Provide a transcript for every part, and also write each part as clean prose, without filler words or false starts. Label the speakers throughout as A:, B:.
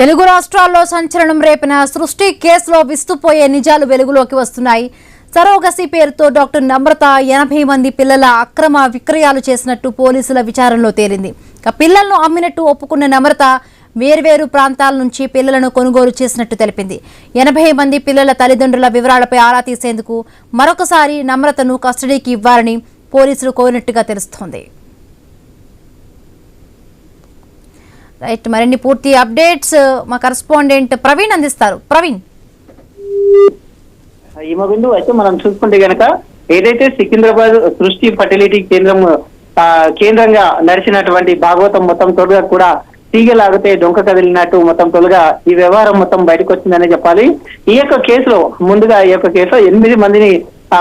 A: తెలుగు రాష్ట్రాల్లో సంచలనం రేపిన సృష్టి కేసులో విస్తుపోయే నిజాలు వెలుగులోకి వస్తున్నాయి. సరోగసి పేరుతో డాక్టర్ నమ్రత 80 మంది పిల్లల అక్రమ విక్రయాలు చేసినట్టు పోలీసుల విచారణలో తేలింది. పిల్లలను అమ్మినట్టు ఒప్పుకున్న నమ్రత వేర్వేరు ప్రాంతాల నుంచి పిల్లలను కొనుగోలు చేసినట్టు తెలిపింది. 80 మంది పిల్లల తల్లిదండ్రుల వివరాలపై ఆరా తీసేందుకు మరొకసారి నమ్రతను కస్టడీకి ఇవ్వాలని పోలీసులు కోరినట్టుగా తెలుస్తోంది. రైట్, మరిన్ని పూర్తి అప్డేట్స్ మా కరెస్పాండెంట్ ప్రవీణ్ అందిస్తారు. ప్రవీణ్,
B: ఈ మగుందు అయితే మనం చూసుకుంటే గనక ఏదైతే సికింద్రాబాద్ సృష్టి ఫర్టిలిటీ కేంద్రంగా నడిచినటువంటి భాగవతం మొత్తం తోడుగా కూడా తీగలాగితే డొంక కదిలినట్టు మొత్తం తొలుగా ఈ వ్యవహారం మొత్తం బయటకు వచ్చిందనే చెప్పాలి. ఈ యొక్క కేసులో ముందుగా ఈ యొక్క కేసులో 8 మందిని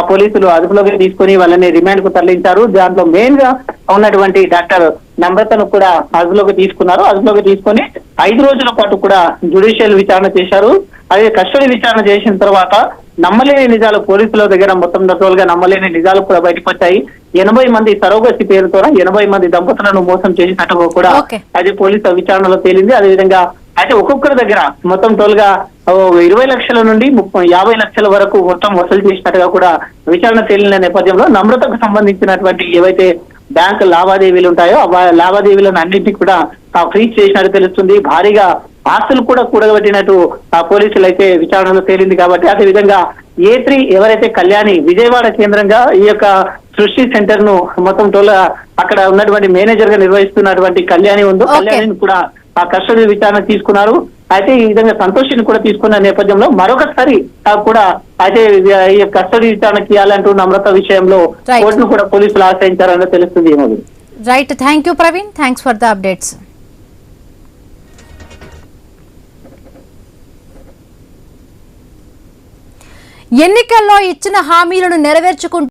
B: పోలీసులు అదుపులోకి తీసుకుని వాళ్ళని రిమాండ్ కు తరలించారు. దాంట్లో మెయిన్ గా ఉన్నటువంటి డాక్టర్ నమ్రతను కూడా అదుపులోకి తీసుకున్నారు. అదుపులోకి తీసుకొని 5 రోజుల పాటు కూడా జ్యుడిషియల్ విచారణ చేశారు. అదే కస్టడీ విచారణ చేసిన తర్వాత నమ్మలేని నిజాలు పోలీసుల దగ్గర మొత్తం దశలుగా నమ్మలేని నిజాలు కూడా బయటకు వచ్చాయి. 80 మంది సరోగసి పేరుతో 80 మంది దంపతులను మోసం చేసినట్టుగా కూడా అది పోలీసుల విచారణలో తేలింది. అదేవిధంగా అయితే ఒక్కొక్కరి దగ్గర మొత్తం టోల్గా 20 లక్షల నుండి 50 లక్షల వరకు మొత్తం వసూలు చేసినట్టుగా కూడా విచారణ తేలిన నేపథ్యంలో నమ్రతకు సంబంధించినటువంటి ఏవైతే బ్యాంక్ లావాదేవీలు ఉంటాయో ఆ లావాదేవీలను అన్నింటినీ కూడా ఫ్రీజ్ చేసినట్టు తెలుస్తుంది. భారీగా ఆస్తులు కూడా కూడగబెట్టినట్టు పోలీసులు అయితే విచారణలో తేలింది. కాబట్టి అదేవిధంగా A3 ఎవరైతే కళ్యాణి విజయవాడ కేంద్రంగా ఈ యొక్క సృష్టి సెంటర్ ను మొత్తం టోల్ అక్కడ ఉన్నటువంటి మేనేజర్ గా నిర్వహిస్తున్నటువంటి కళ్యాణి ఉందో కళ్యాణిని కూడా ఆ కస్టడీ విచారణ తీసుకున్నారు. అయితే ఈ విధంగా సంతోషిని కూడా తీసుకున్న నేపథ్యంలో మరొకసారి కూడా అయితే ఈ కస్టడీ విచారణకి ఇవ్వాలంటూ నమ్రత విషయంలో కోర్టును కూడా పోలీసులు ఆశ్రయించారని తెలుస్తుంది.
A: Right, thank you Praveen, thanks for the updates. ఎన్నికల్లో ఇచ్చిన హామీలను నెరవేర్చుకుంటూ